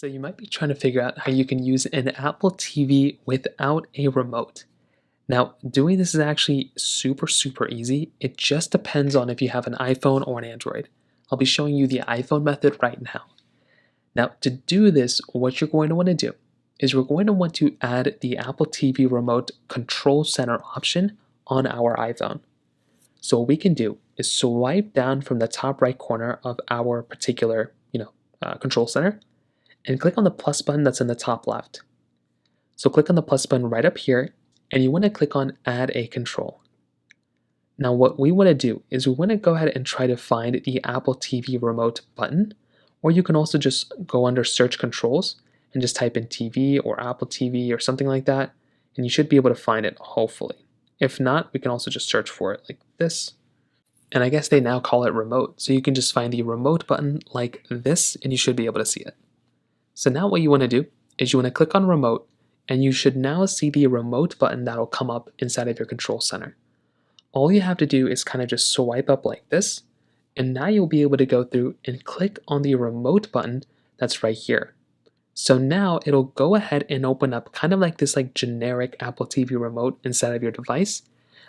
So you might be trying to figure out how you can use an Apple TV without a remote. Now, doing this is actually super easy. It just depends on if you have an iPhone or an Android. I'll be showing you the iPhone method right now. Now, to do this, what you're going to want to do is we're going to want to add the Apple TV remote control center option on our iPhone. So what we can do is swipe down from the top right corner of our particular, control center, and click on the plus button that's in the top left. So click on the plus button right up here, and you want to click on Add a Control. Now what we want to do is we want to go ahead and try to find the Apple TV remote button, or you can also just go under Search Controls and just type in TV or Apple TV or something like that, and you should be able to find it, hopefully. If not, we can also just search for it like this. And I guess they now call it remote, so you can just find the remote button like this, and you should be able to see it. So now what you want to do is you want to click on remote, and you should now see the remote button that'll come up inside of your control center. All you have to do is kind of just swipe up like this, and now you'll be able to go through and click on the remote button that's right here. So now it'll go ahead and open up kind of like this generic Apple TV remote inside of your device,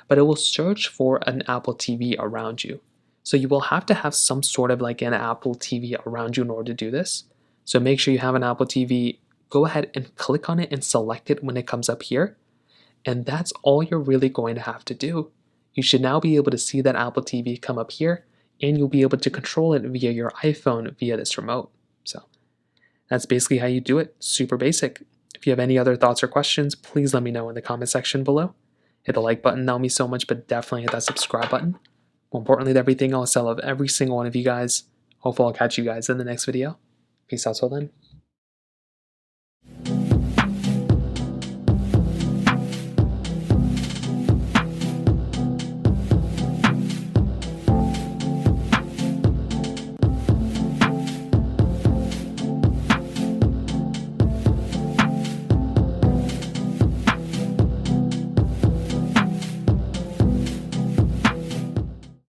but it will search for an Apple TV around you. So you will have to have some sort of an Apple TV around you in order to do this. So make sure you have an Apple TV, go ahead and click on it and select it when it comes up here. And that's all you're really going to have to do. You should now be able to see that Apple TV come up here, and you'll be able to control it via your iPhone via this remote. So that's basically how you do it. Super basic. If you have any other thoughts or questions, please let me know in the comment section below. Hit the like button, that would mean so much, but definitely hit that subscribe button. More importantly than everything else, I love every single one of you guys. Hopefully I'll catch you guys in the next video. Peace out till then.